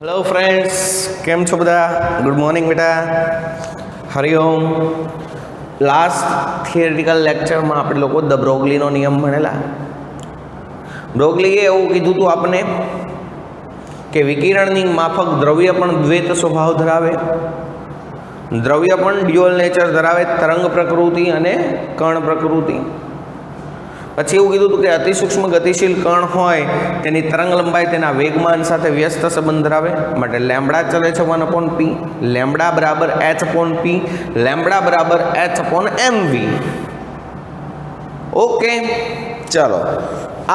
Hello friends, केम छो बधा? Good morning बेटा, हरिओम। लास्ट थियरिटिकल लेक्चर में આપણે લોકો ધ બ્રોગલીનો નિયમ ભણેલા। બ્રોગલીએ એવું કીધું હતું આપને કે વિકિરણની માફક દ્રવ્ય પણ દ્વૈત સ્વભાવ ધરાવે, દ્રવ્ય પણ ડ્યુઅલ નેચર ધરાવે, તરંગ પ્રકૃતિ અને કણ પ્રકૃતિ। પછી એવું કીધું હતું કે અતિ સૂક્ષ્મ ગતિશીલ કણ હોય તેની તરંગ લંબાઈ તેના વેગમાન સાથે વ્યસ્ત સંબંધ ધરાવે, માટે લેમ્બડા ચલે છે 1/p, લેમ્બડા બરાબર h/p, લેમ્બડા બરાબર h/mv। ઓકે, ચાલો,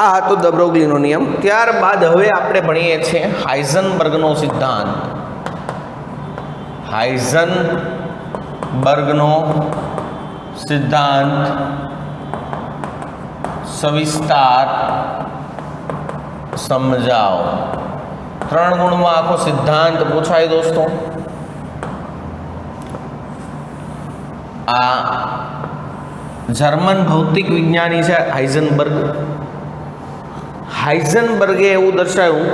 આ હતો ધ બ્રોગલીનો નિયમ। ત્યારબાદ હવે આપણે ભણીએ છીએ હાઇઝનબર્ગનો સિદ્ધાંત। હાઇઝનબર્ગનો સિદ્ધાંત सविस्तार समझाओ। 3 गुण में आखो सिद्धांत पूछाय दोस्तों। आ जर्मन भौतिक विज्ञानी है हाइजनबर्ग। हाइजनबर्गे एवं दर्शाव्યું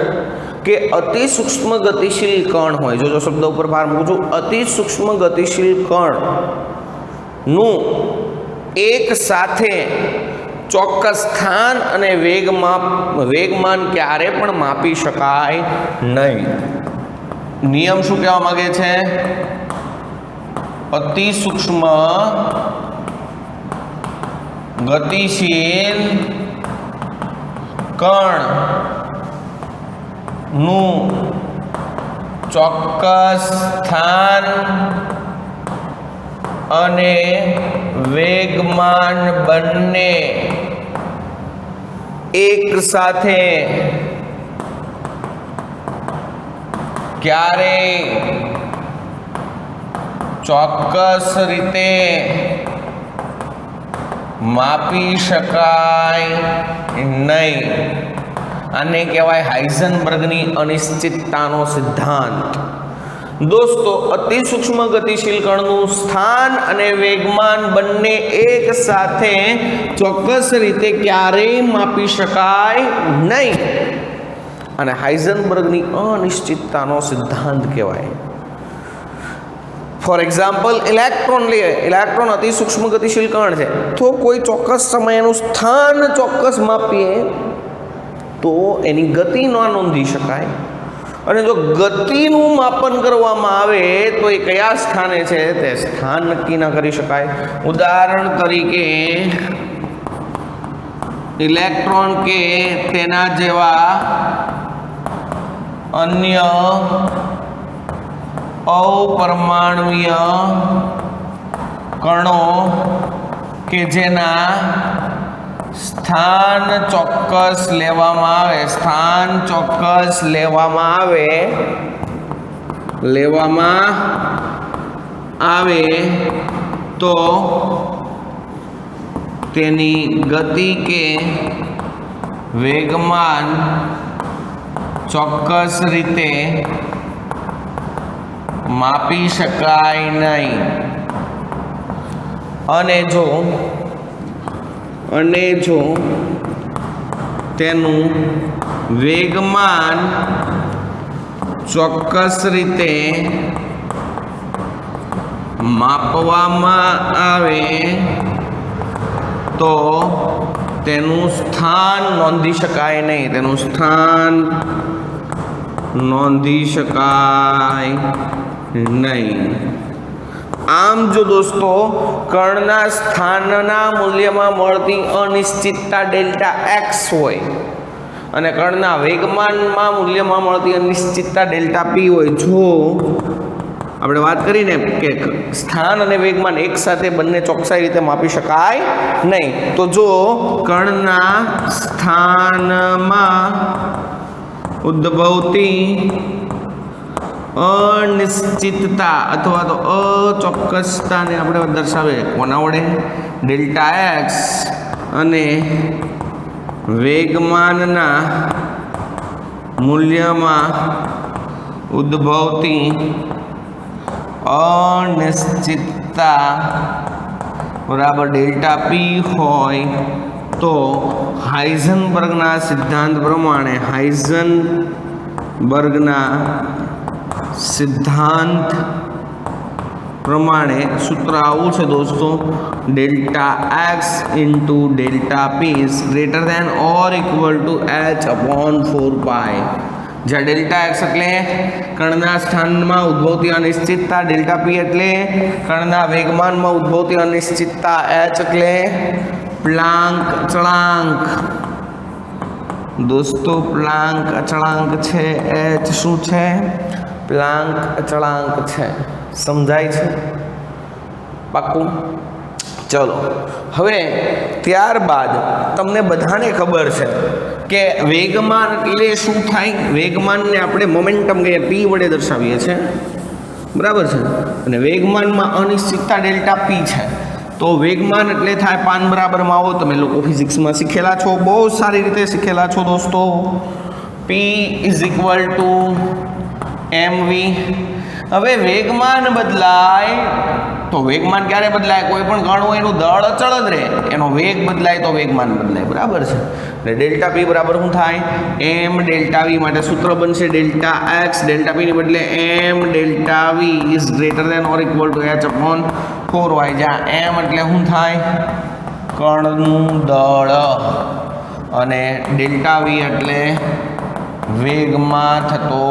कि अति सूक्ष्म गतिशील कण होय, जो शब्द पर भार मूकું છું, अति सूक्ष्म गतिशील कण નું एक साथे ચોક્કસ સ્થાન અને વેગમાન ક્યારે પણ માપી શકાય નહીં। નિયમ શું કહેવા માંગે છે? અતિ સૂક્ષ્મ ગતિશીલ કણ નું ચોક્કસ સ્થાન અને વેગમાન બંને એક સાથે ક્યારે ચોક્કસ રીતે માપી શકાય નહીં। આને કહેવાય હાઇઝનબર્ગની અનિશ્ચિતતાનો સિદ્ધાંત। दोस्तों, अति सूक्ष्म गतिशील कणનું સ્થાન અને વેગમાન બંને એક સાથે ચોક્કસ રીતે ક્યારેય માપી શકાય નહીં, અને હાઇઝનબર્ગની અનિશ્ચિતતાનો સિદ્ધાંત કહેવાય। ફોર એક્ઝામ્પલ, ઇલેક્ટ્રોન લઈએ। ઇલેક્ટ્રોન અતિ સૂક્ષ્મ ગતિશીલ કણ છે, તો કોઈ ચોક્કસ સમયનું સ્થાન ચોક્કસ માપીએ તો એની ગતિ ન નોંધી શકાય, અને જો ગતિનું માપન કરવામાં આવે તો એ કયા સ્થાને છે તે સ્થાન નક્કી ન કરી શકાય। ઉદાહરણ તરીકે ઇલેક્ટ્રોન કે તેના જેવા અન્ય અપરમાણુય કણો કે જેના સ્થાન ચોક્કસ લેવામાં આવે તો તેની ગતિ કે વેગમાન ચોક્કસ રીતે માપી શકાય નહીં, અને જો તેનું વેગમાન ચોક્કસ રીતે માપવામાં આવે તો તેનું સ્થાન નોંધી શકાય નહીં। આમ જો દોસ્તો કણના સ્થાનના મૂલ્યમાં મળતી અનિશ્ચિતતા ડેલ્ટા એક્સ હોય અને કણના વેગમાનમાં મૂલ્યમાં મળતી અનિશ્ચિતતા ડેલ્ટા પી હોય, જો આપણે વાત કરીને કે સ્થાન અને વેગમાન એક સાથે બંને ચોકસાઈ રીતે માપી શકાય નહીં, તો જો કણના સ્થાનમાં ઉદ્ભવતી અનિશ્ચિતતા અથવા તો અચોક્કસતાને આપણે દર્શાવે કોના વડે? ડેલ્ટા એક્સ, અને વેગમાનના મૂલ્યમાં ઉદ્ભવતી અનિશ્ચિતતા બરાબર ડેલ્ટા પી હોય તો હાઇઝનબર્ગના સિદ્ધાંત પ્રમાણે બર્ગના સિદ્ધાંત પ્રમાણે સૂત્ર આવું છે દોસ્તો, delta x into delta P is greater than or equal to h/4π, જ્યાં ડેલ્ટા એક્સ એટલે કણના સ્થાનમાં ઉદ્ભવતી અનિશ્ચિતતા, ડેલ્ટા પી એટલે કણના વેગમાનમાં ઉદ્ભવતી અનિશ્ચિતતા, h એટલે પ્લાન્ક અચળાંક દોસ્તો, પ્લાન્ક અચળાંક છે, h શું છે? પ્લાન્ક અચળાંક છે. સમજાય છે? પાક્કું? ચલો હવે ત્યારબાદ તમને બધાને ખબર છે કે વેગમાન એટલે શું થાય? વેગમાનને આપણે મોમેન્ટમ કહીએ, પી વડે દર્શાવીએ છીએ, બરાબર છે? અને વેગમાનમાં અનિશ્ચિતતા ડેલ્ટા પી છે. તો વેગમાન એટલે થાય પાન બરાબરમાં આવો, તમે લોકો ફિઝિક્સમાં શીખેલા છો, બહુ સારી રીતે શીખેલા છો દોસ્તો. પી ઇઝ ઇક્વલ ટુ mv. હવે વેગમાન બદલાય તો વેગમાન ક્યારે બદલાય? કોઈ પણ કણ હોય એનું દળ અચળ જ રહે, એનો વેગ બદલાય તો વેગમાન બદલાય, બરાબર છે? એટલે ડેલ્ટા પી બરાબર શું થાય? M delta V. માટે સૂત્ર બનશે ડેલ્ટા એક્સ, ડેલ્ટા પી ની બદલે M delta V is greater than or equal to h/4y, જ્યાં એમ એટલે શું થાય? કણનું દળ, અને ડેલ્ટા વી એટલે વેગમાં થતો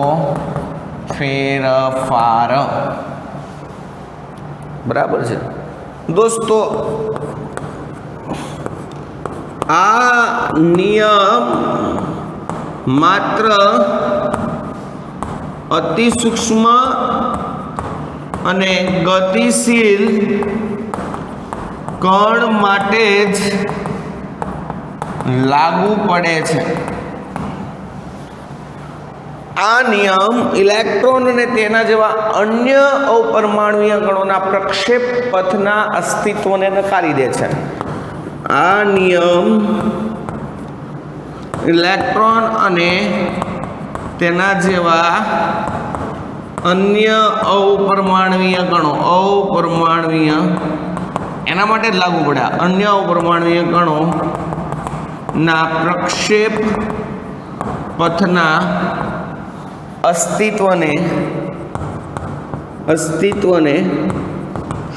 ફેરફાર, બરાબર છે દોસ્તો? આ નિયમ માત્ર અતિ સૂક્ષ્મ અને ગતિશીલ કણ માટે જ લાગુ પડે છે. આ નિયમ ઇલેક્ટ્રોન અને તેના જેવા અન્ય અપરમાણુય કણોના પ્રક્ષેપ પથના અસ્તિત્વને નકારી દે છે. આ નિયમ ઇલેક્ટ્રોન અને તેના જેવા અન્ય અપરમાણુય કણો, અપરમાણુય એના માટે જ લાગુ પડે. અન્ય અપરમાણુય કણો ના પ્રક્ષેપ પથના અસ્તિત્વને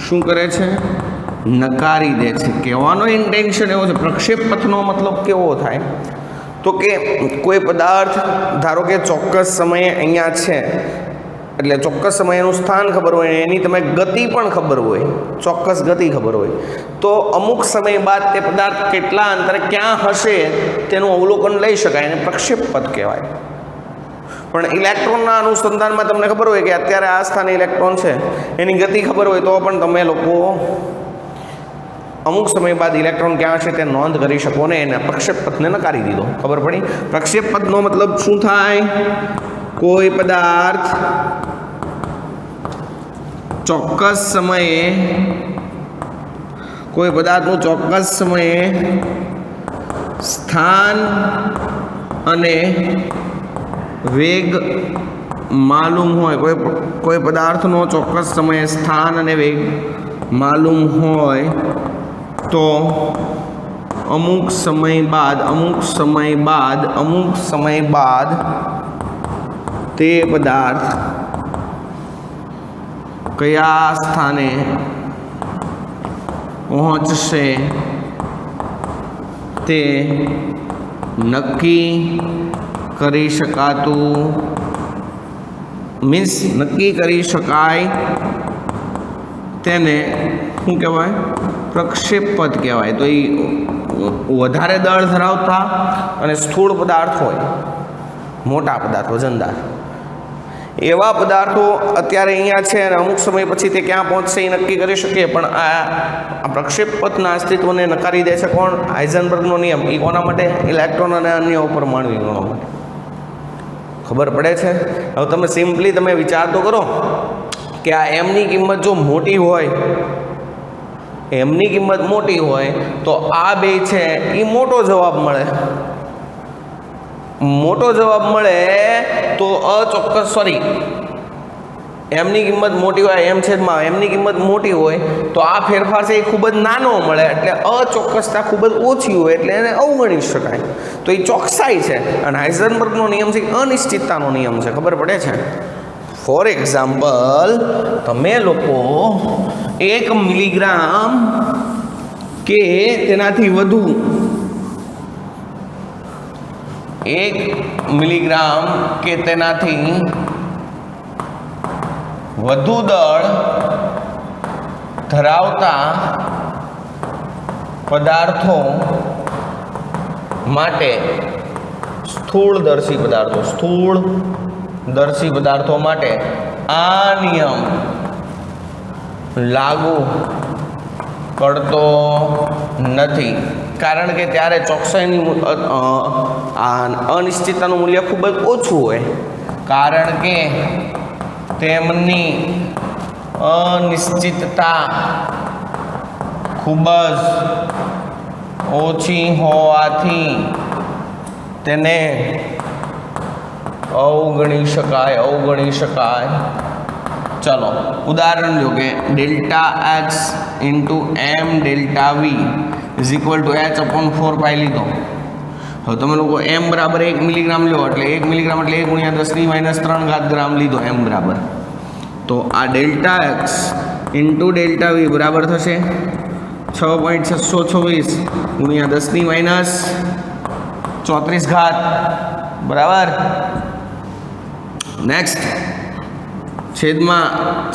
શું કરે છે? નકારી દે છે. કહેવાનો ઇન્ટેન્શન એવો છે, પ્રક્ષેપ પથનો મતલબ કેવો થાય? તો કે કોઈ પદાર્થ ધારો કે ચોક્કસ સમયે અહીંયા છે, એટલે ચોક્કસ સમયનું સ્થાન ખબર હોય, એની તમે ગતિ પણ ખબર હોય, ચોક્કસ ગતિ ખબર હોય, તો અમુક સમય બાદ તે પદાર્થ કેટલા અંતરે ક્યાં હશે તેનું અવલોકન લઈ શકાય, એને પ્રક્ષેપ પથ કહેવાય. પણ ઇલેક્ટ્રોનના અનુસંધાનમાં તમને ખબર હોય કે અત્યારે આ સ્થાને ઇલેક્ટ્રોન છે, એની ગતિ ખબર હોય તો પણ તમે લોકો અમુક સમય બાદ ઇલેક્ટ્રોન ક્યાં છે તે નોંધ કરી શકો ને. એને પ્રક્ષેપ પથને નકારી દીધો. ખબર પડી? પ્રક્ષેપ પથનો મતલબ શું થાય? કોઈ પદાર્થ ચોક્કસ સમયે, કોઈ પદાર્થનું ચોક્કસ સમયે સ્થાન અને વેગ માલુમ હોય, કોઈ પદાર્થનો ચોક્કસ સમયે સ્થાન અને વેગ માલુમ હોય તો અમુક સમય બાદ તે પદાર્થ કયા સ્થાને પહોંચશે તે નક્કી કરી શકાતું, મીન્સ નક્કી કરી શકાય તેને શું કહેવાય? પ્રક્ષેપ પથ કહેવાય. તો એ વધારે દળ ધરાવતા અને સ્થૂળ પદાર્થ હોય, મોટા પદાર્થ, વજનદાર, એવા પદાર્થો અત્યારે અહીંયા છે અને અમુક સમય પછી તે ક્યાં પહોંચશે એ નક્કી કરી શકીએ. પણ આ પ્રક્ષેપ પથના અસ્તિત્વને નકારી દે છે કોણ? હાઇઝનબર્ગનો નિયમ. એ કોના માટે? ઇલેક્ટ્રોન અને અન્ય અપરમાણુય કણો માટે. ખબર પડે છે? હવે તમે સિમ્પલી તમે વિચાર તો કરો કે આ એમની કિંમત જો મોટી હોય, એમની કિંમત મોટી હોય તો આ બે છે એ મોટો જવાબ મળે. મોટો જવાબ મળે તો એમની કિંમત મોટી હોય, એમ છેદમાં એમની કિંમત મોટી હોય તો આ ફેરફાર છે એ ખૂબ જ નાનો મળે, એટલે અચોક્કસતા ખૂબ જ ઓછી હોય એટલે એને અવગણી શકાય. તો એ ચોકસાઈ છે. અને હાઇઝનબર્ગનો નિયમ છે અનિશ્ચિતતાનો નિયમ છે. ખબર પડે છે? ફોર એક્ઝામ્પલ, તમે લોકો 1 મિલીગ્રામ કે તેનાથી વધુ 1 મિલીગ્રામ કે તેનાથી વધુ દળ ધરાવતા પદાર્થો માટે સ્થૂળદર્શી પદાર્થો માટે આ નિયમ લાગુ પડતો નથી, કારણ કે ત્યારે ચોકસાઈની અનિશ્ચિતતાનું મૂલ્ય ખૂબ જ ઓછું હોય, કારણ કે તેમની અનિશ્ચિતતા ખૂબ જ ઓછી હોવાથી તેને અવગણી શકાય. ચલો ઉદાહરણ લો કે delta x into M delta V is equal to h/4π લીધો. હવે તમે લોકો m બરાબર 1 મિલીગ્રામ લો એટલે 1 મિલીગ્રામ એટલે 1 × 10⁻³ ગ્રામ લીધો m બરાબર. તો આ delta x into delta v બરાબર થશે 6.626 × 10⁻34 બરાબર. નેક્સ્ટ છેદમાં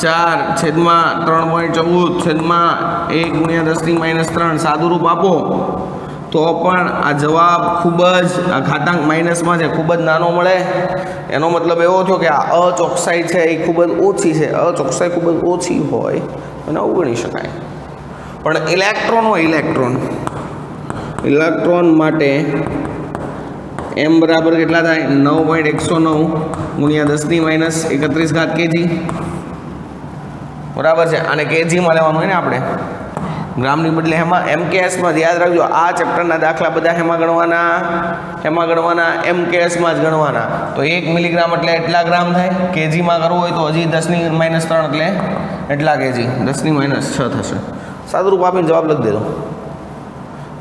4 છેદમાં 3.14 છેદમાં 1 × 10⁻³ સાદું રૂપ આપો તો પણ આ જવાબ ખૂબ જ આ ઘાતાંક માઇનસમાં છે, ખૂબ જ નાનો મળે. એનો મતલબ એવો થયો કે આ અચોકસાઈ છે એ ખૂબ જ ઓછી છે. અચોકસાઈ ખૂબ જ ઓછી હોય અને અવગણી શકાય. પણ ઇલેક્ટ્રોન માટે m બરાબર કેટલા થાય? 9.109 × 10⁻31 kg બરાબર છે. આને કેજીમાં લેવાનું હોય ને આપણે, ગ્રામની બદલે MKSમાં. યાદ રાખજો, આ ચેપ્ટરના દાખલા બધા હેમાં ગણવાના MKSમાં જ ગણવાના. તો 1 મિલીગ્રામ એટલે એટલા ગ્રામ થાય. કેજીમાં કરવું હોય તો હજી 10⁻³ એટલે એટલા કેજી, 10⁻6 થશે. સાદુરૂપ આપીને જવાબ લખી દેજો.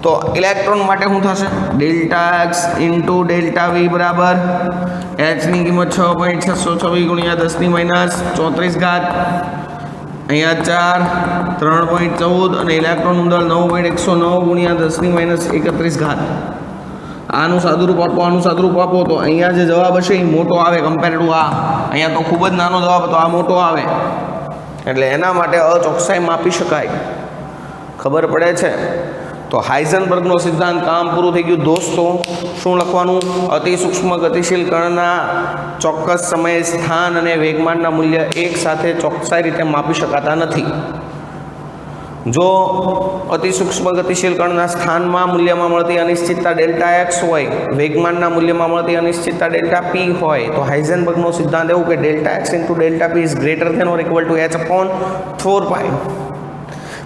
તો ઇલેક્ટ્રોન માટે શું થશે? Delta x into delta v બરાબર એચની કિંમત 6.626 × 10⁻34 અહીંયા 4 3.14 અને ઇલેક્ટ્રોનનું દળ 9.109 × 10⁻31. આનું સાદુરૂપ આપો તો અહીંયા જે જવાબ હશે એ મોટો આવે કમ્પેર ટુ આ. અહીંયા તો ખૂબ જ નાનો જવાબ તો આ મોટો આવે, એટલે એના માટે અચોકસાઈ માપી શકાય. ખબર પડે છે? તો હાઇઝનબર્ગનો સિદ્ધાંત કામ પૂરું થઈ ગયું દોસ્તો. શું લખવાનું? અતિ સૂક્ષ્મ ગતિશીલ કણના ચોક્કસ સમયે સ્થાન અને વેગમાનના મૂલ્ય એક સાથે ચોકસાઈ રીતે માપી શકાતા નથી. જો અતિ સૂક્ષ્મ ગતિશીલ કણના સ્થાનમાં મૂલ્યમાં મળતી અનિશ્ચિતતા ડેલ્ટા એક્સ હોય, વેગમાનના મૂલ્યમાં મળતી અનિશ્ચિતતા ડેલ્ટા પી હોય, તો હાઇઝનબર્ગનો સિદ્ધાંત એવું કે delta x into delta P is greater than or equal to h/4π.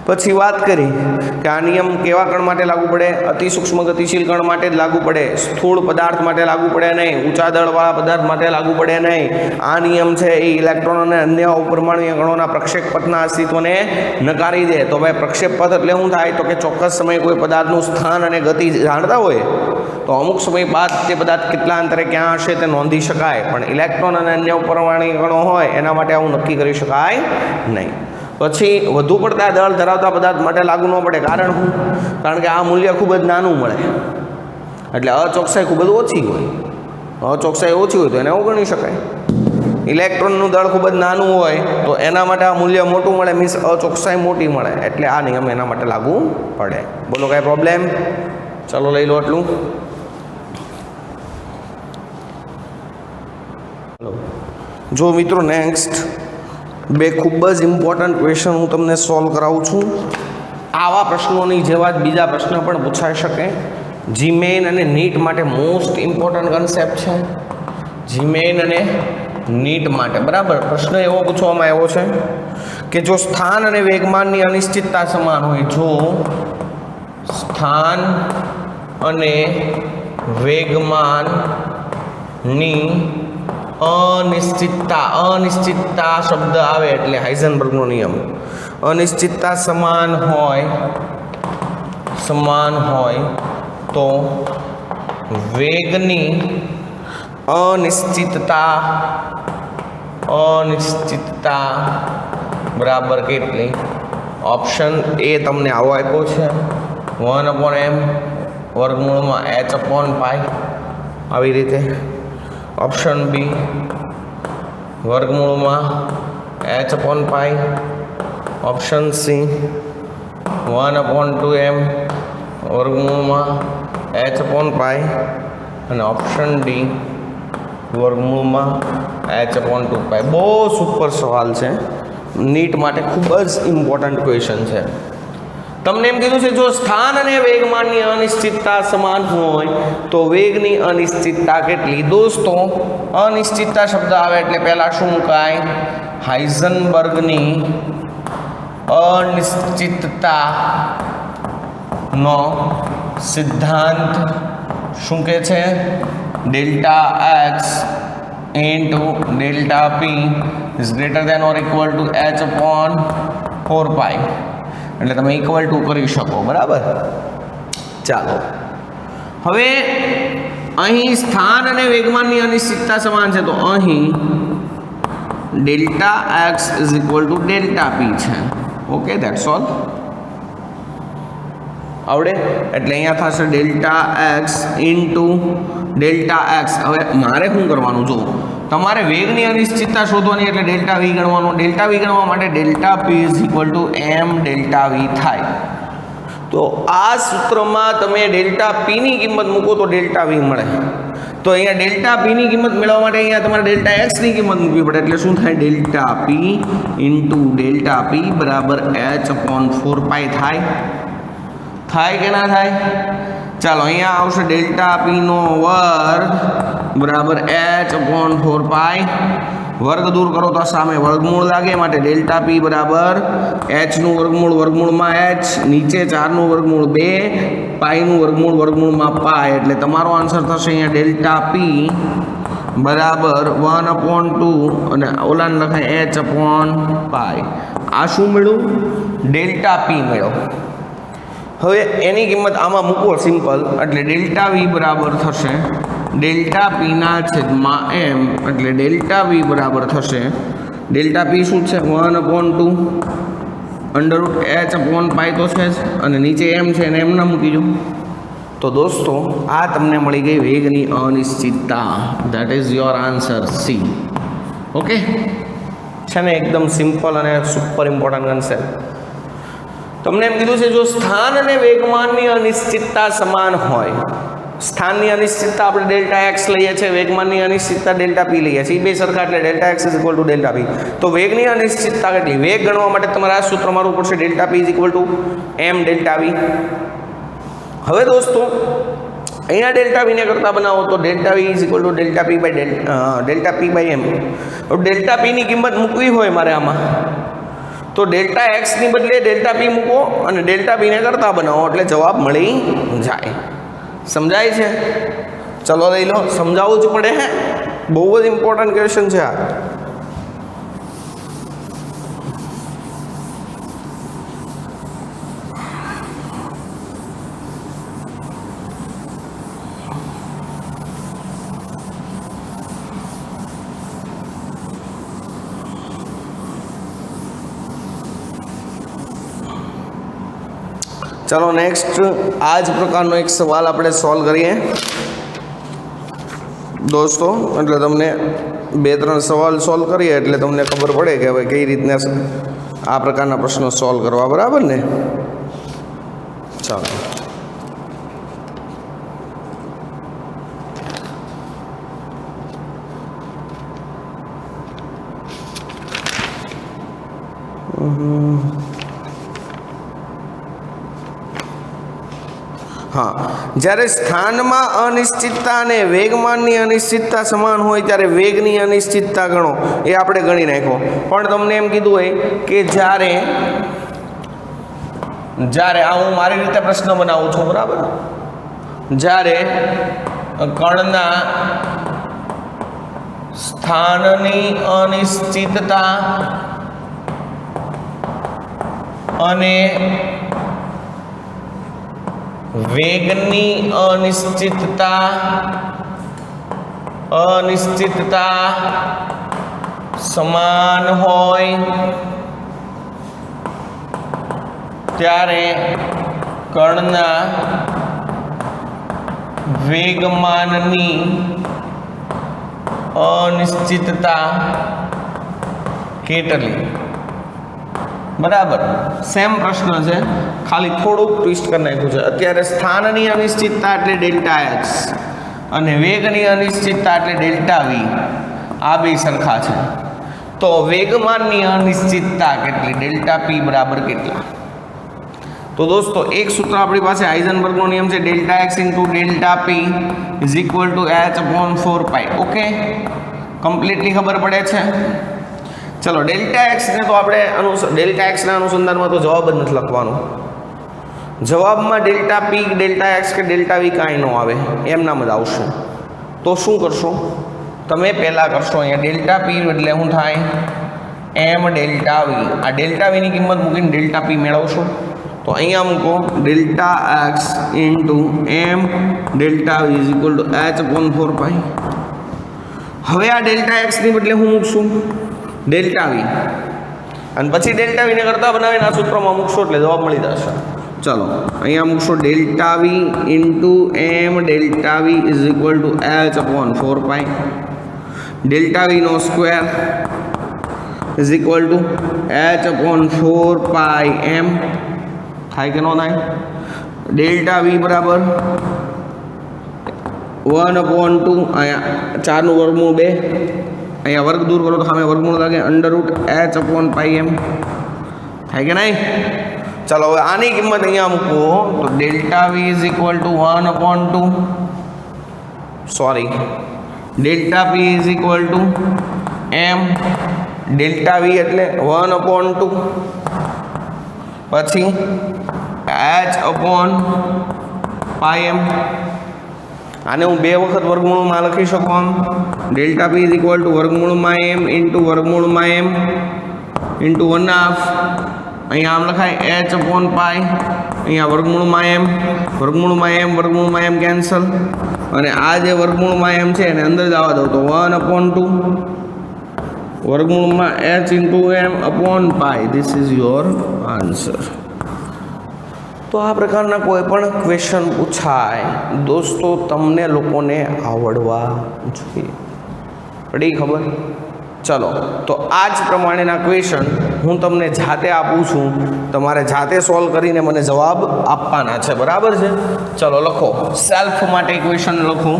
પછી વાત કરી કે આ નિયમ કેવા કણ માટે લાગુ પડે? અતિ સૂક્ષ્મ ગતિશીલ કણ માટે જ લાગુ પડે, સ્થૂળ પદાર્થ માટે લાગુ પડે નહીં, ઊંચા દળવાળા પદાર્થ માટે લાગુ પડે નહીં. આ નિયમ છે એ ઇલેક્ટ્રોન અને અન્ય ઉપરમાણ્વીય કણોના પ્રક્ષેપ પથના અસ્તિત્વને નકારી દે. તો ભાઈ પ્રક્ષેપ પથ એટલે શું થાય? તો કે ચોક્કસ સમયે કોઈ પદાર્થનું સ્થાન અને ગતિ જાણતા હોય તો અમુક સમય બાદ તે પદાર્થ કેટલા અંતરે ક્યાં હશે તે નોંધી શકાય. પણ ઇલેક્ટ્રોન અને અન્ય ઉપરમાણ્વીય કણો હોય એના માટે આવું નક્કી કરી શકાય નહીં. પછી વધુ પડતા દળ ધરાવતા પદાર્થ માટે લાગુ ન પડે. કારણ શું? કારણ કે આ મૂલ્ય ખૂબ જ નાનું મળે, એટલે અચોકસાઈ ખૂબ જ ઓછી હોય. અચોકસાઈ ઓછી હોય તો એને અવગણી શકાય. ઇલેક્ટ્રોનનું દળ ખૂબ જ નાનું હોય તો એના માટે આ મૂલ્ય મોટું મળે, મીન્સ અચોકસાઈ મોટી મળે, એટલે આ નિયમ એના માટે લાગુ પડે. બોલો કાંઈ પ્રોબ્લેમ? ચલો લઈ લો એટલું. જો મિત્રો નેક્સ્ટ બે ખૂબ જ ઇમ્પોર્ટન્ટ ક્વેશ્ચન હું તમને સોલ્વ કરાવું છું. આવા પ્રશ્નોની જેવા જ બીજા પ્રશ્ન પણ પૂછાઈ શકે. જીમેઇન અને નીટ માટે મોસ્ટ ઇમ્પોર્ટન્ટ કન્સેપ્ટ છે. જીમેઇન અને નીટ માટે બરાબર પ્રશ્ન એવો પૂછવામાં આવ્યો છે કે જો સ્થાન અને વેગમાનની અનિશ્ચિતતા સમાન હોય, જો સ્થાન અને વેગમાનની અનિશ્ચિતતા શબ્દ આવે એટલે હાઇઝનબર્ગનો નિયમ, અનિશ્ચિતતા સમાન હોય તો વેગની અનિશ્ચિતતા બરાબર કેટલી? ઓપ્શન એ તમને આવો આપ્યો છે 1/m વર્ગમૂળમાં h/π આવી રીતે, ઓપ્શન બી વર્ગમૂળમાં h/π, ઓપ્શન સી 1/2m વર્ગમૂળમાં h/π અને ઓપ્શન ડી વર્ગમૂળમાં h/2π. બહુ સુપર સવાલ છે, નીટ માટે ખૂબ જ ઇમ્પોર્ટન્ટ ક્વેશ્ચન છે. તમને એમ કીધું છે જો સ્થાન અને વેગમાનની અનિશ્ચિતતા સમાન હોય તો વેગની અનિશ્ચિતતા કેટલી? દોસ્તો અનિશ્ચિતતા શબ્દ આવે એટલે પહેલા શું મુકાય? હાઇઝનબર્ગની અનિશ્ચિતતા નો સિદ્ધાંત શું કહે છે? Delta x into delta P is greater than or equal to h/4π. એટલે તમે ઇક્વલ ટુ કરી શકો, બરાબર? ચાલો, હવે અહીં સ્થાન અને વેગમાનની અનિશ્ચિતતા સમાન છે તો અહીં delta X is equal to delta P છે. Okay, that's all. આવડે? એટલે અહીંયા થશે delta x into delta X. હવે મારે શું કરવાનું? જો તમારે વેગની અનિશ્ચિતતા શોધવાની એટલે ડેલ્ટા વી ગણવાનો. ડેલ્ટા વી ગણવા માટે delta P is equal to M delta v થાય. તો આ સૂત્રમાં તમે ડેલ્ટા પીની કિંમત મૂકો તો ડેલ્ટા વી મળે. તો અહીંયા ડેલ્ટા પીની કિંમત મેળવવા માટે અહીંયા તમારે ડેલ્ટા એક્સની કિંમત મૂકવી પડે. એટલે શું થાય? ડેલ્ટા પી ઇન્ટુ ડેલ્ટા પી બરાબર h/4π થાય કે ના થાય? ચાલો, અહીંયા આવશે ડેલ્ટા પી નો વર્ગ બરાબર h/4π. વર્ગ દૂર કરો તો સામે વર્ગમૂળ લાગે, માટે ડેલ્ટા પી બરાબર h નું વર્ગમૂળ વર્ગમૂળમાં h, નીચે 4 નું વર્ગમૂળ 2, પાઈ નું વર્ગમૂળ વર્ગમૂળમાં પાઈ. એટલે તમારો આન્સર થશે અહીંયા ડેલ્ટા પી બરાબર 1/2 અને ઓલાને લખાય h/π. આ શું મળ્યું? ડેલ્ટા પી મળ્યો. હવે એની કિંમત આમાં મૂકો સિમ્પલ, એટલે ડેલ્ટા વી બરાબર થશે ડેલ્ટા પીના છેદમાં એમ. એટલે ડેલ્ટા વી બરાબર થશે, ડેલ્ટા પી શું છે? 1/2 √h/π તો છે જ, અને નીચે એમ છે એને એમ ના મૂકી દો. તો દોસ્તો આ તમને મળી ગઈ વેગની અનિશ્ચિતતા. That is your answer C. Okay, છે ને? એકદમ સિમ્પલ અને સુપર ઇમ્પોર્ટન્ટ કન્સેપ્ટ. તમને એમ કીધું છે જો સ્થાન અને વેગમાનની અનિશ્ચિતતા સમાન હોય, સ્થાનની અનિશ્ચિતતા આપણે ડેલ્ટા એક્સ લઈએ છીએ, વેગમાનની અનિશ્ચિતતા ડેલ્ટા પી લઈએ છીએ, એ બે સરખા એટલે delta X is equal to delta પી. તો વેગની અનિશ્ચિતતા કેટલી? વેગ ગણવા માટે તમારે આ સૂત્ર મારવું પડશે, delta P is equal to M delta V. હવે દોસ્તો અહીંયા ડેલ્ટા વીને કરતા બનાવો તો delta V is equal to delta P by M. Delta પીની કિંમત મૂકવી હોય મારે આમાં તો ડેલ્ટા એક્સની બદલે ડેલ્ટા પી મૂકો અને ડેલ્ટા બીને કરતા બનાવો એટલે જવાબ મળી જાય. સમજાય છે? ચલો લઈ લો, સમજાવવું જ પડે. હે, બહુ જ ઇમ્પોર્ટન્ટ ક્વેશ્ચન છે આ. चलो नेक्स्ट आज प्रकार एक सवाल આપણે સોલ્વ કરીએ દોસ્તો. એટલે તમને બે ત્રણ સવાલ સોલ્વ કરીએ એટલે તમને ખબર પડે કે હવે કઈ રીતના આ પ્રકારના પ્રશ્નો સોલ્વ કરવા, બરાબર ને? ચાલો, हाँ, જ્યારે સ્થાનમાં અનિશ્ચિતતા અને વેગમાનની અનિશ્ચિતતા સમાન હોય ત્યારે વેગની અનિશ્ચિતતા ગણો. એ આપણે ગણી નાખો. પણ તમને એમ કીધું હોય કે જ્યારે આ હું મારી રીતે પ્રશ્ન બનાવું છું, બરાબર? જ્યારે કણના સ્થાનની અનિશ્ચિતતા અને વેગની અનિશ્ચિતતા સમાન હોય ત્યારે કણના વેગમાનની અનિશ્ચિતતા કેટલી? બરાબર, સેમ પ્રશ્ન છે, ખાલી થોડુંક ટ્વિસ્ટ કરી નાખ્યું છે. અત્યારે સ્થાનની અનિશ્ચિતતા એટલે ડેલ્ટા એક્સ અને વેગની અનિશ્ચિતતા એટલે ડેલ્ટા વી, આ બે સરખા છે. તો વેગમાનની અનિશ્ચિતતા કેટલી? ડેલ્ટા પી બરાબર કેટલા? તો દોસ્તો એક સૂત્ર આપણી પાસે હાઇઝનબર્ગનો નિયમ છે, delta x into delta P is equal to h/4 pi. Okay, completely ખબર પડે છે. ચલો, ડેલ્ટા એક્સને તો આપણે ડેલ્ટા એક્સના અનુસંધાનમાં તો જવાબ જ નથી લખવાનો. જવાબમાં ડેલ્ટા પી, ડેલ્ટા એક્સ કે ડેલ્ટા વી કાંઈ ન આવે, એમ નામ જ આવશે. તો શું કરશો તમે? પહેલાં કરશો અહીંયા ડેલ્ટા પી એટલે શું થાય? એમ ડેલ્ટા વી. આ ડેલ્ટા વીની કિંમત મૂકીને ડેલ્ટા પી મેળવશો. તો અહીંયા મૂકો delta x into M delta V is equal to h/4 pi. હવે આ ડેલ્ટા એક્સની બદલે હું મૂકશું ડેલ્ટા વી, અને પછી ડેલ્ટા વીને કરતાં બનાવીને આ સૂત્રમાં મૂકશો એટલે જવાબ મળી જશે. ચલો, અહીંયા મૂકશો delta V into M delta V is equal to h/4 pi. Delta વીનો square is equal to h/4 pi M. થાય કે ન થાય? ડેલ્ટા વી બરાબર 1/2, અહીંયા 4 નું વર્ગમૂળ 2, અહીંયા વર્ગ દૂર કરો તો સામે વર્ગમૂળ લાગે, √h/π એમ. થાય કે નહીં? ચાલો, હવે આની કિંમત અહીંયા મૂકો તો delta V is equal to 1/2, sorry, delta P is equal to M delta v એટલે 1/2 પછી h/π એમ. આને હું બે વખત વર્ગમૂળમાં લખી શકું આમ, delta P is equal two વર્ગમૂળમાં એમ ઇન્ટુ વર્ગમૂળમાં એમ ઇન્ટુ 1/2. અહીંયા આમ લખાય h/π, અહીંયા વર્ગમૂળમાં એમ કેન્સલ, અને આ જે વર્ગમૂળમાં એમ છે એને અંદર જવા દો તો 1/2 વર્ગમૂળમાં h into m upon pi. This is your answer. તો આ પ્રકારના કોઈ પણ ક્વેશ્ચન પૂછાય દોસ્તો તમને લોકોને આવડવા જોઈએ. પડી ખબર? ચલો, તો આ જ પ્રમાણેના ક્વેશ્ચન હું તમને જાતે આપું છું, તમારે જાતે સોલ્વ કરીને મને જવાબ આપવાના છે. બરાબર છે? ચલો લખો, સેલ્ફ માટે ક્વેશ્ચન લખો,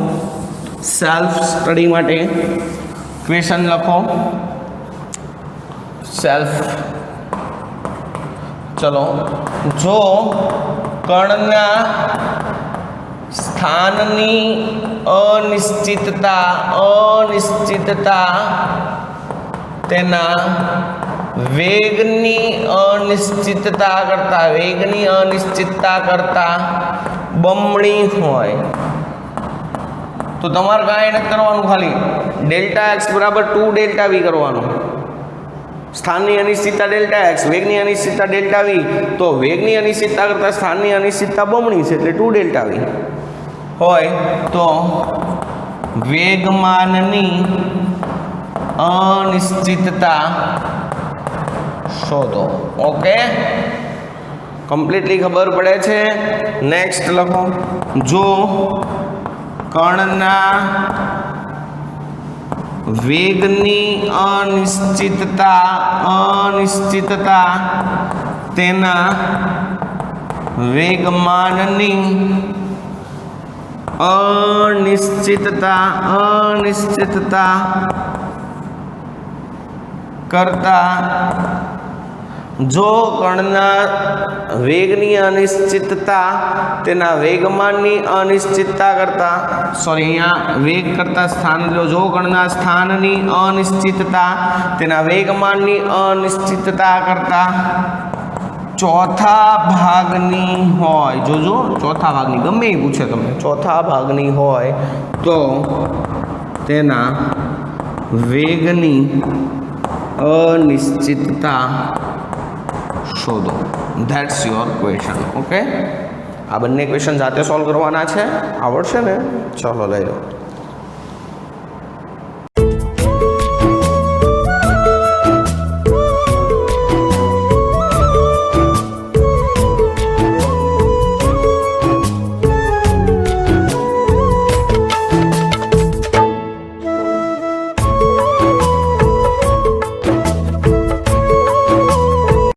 સેલ્ફ સ્ટડી માટે ક્વેશ્ચન લખો, સેલ્ફ. ચલો, જો કણના સ્થાનની અનિશ્ચિતતા તેના વેગની અનિશ્ચિતતા કરતા બમણી હોય તો તમારે કાંઈ નથી કરવાનું, ખાલી ડેલ્ટા એક્સ બરાબર 2 ડેલ્ટા વી કરવાનું. સ્થાનની અનિશ્ચિતતા ડેલ્ટા એક્સ, વેગની અનિશ્ચિતતા ડેલ્ટા વી, તો વેગની અનિશ્ચિતતા કરતાં સ્થાનની અનિશ્ચિતતા બમણી છે એટલે 2 ડેલ્ટા વી હોય તો વેગમાનની અનિશ્ચિતતા શોધો. ઓકે, કમ્પ્લીટલી ખબર પડે છે. નેક્સ્ટ લખો, જો કણના વેગની અનિશ્ચિતતા તેના વેગમાનની અનિશ્ચિતતા કરતા, જો કણના વેગની અનિશ્ચિતતા તેના વેગમાનની અનિશ્ચિતતા કરતા, સોરી અહીંયા વેગ કરતા સ્થાન, જો કણના સ્થાનની અનિશ્ચિતતા તેના વેગમાનની અનિશ્ચિતતા કરતા ચોથા ભાગની હોય, જોજો ચોથા ભાગની, ગમે એ પૂછે તમને, ચોથા ભાગની હોય તો તેના વેગની અનિશ્ચિતતા શોધો. That's your question. ઓકે, આ બંને ક્વેશ્ચન જાતે સોલ્વ કરવાના છે. આવડશે ને? ચલો લઈ લો.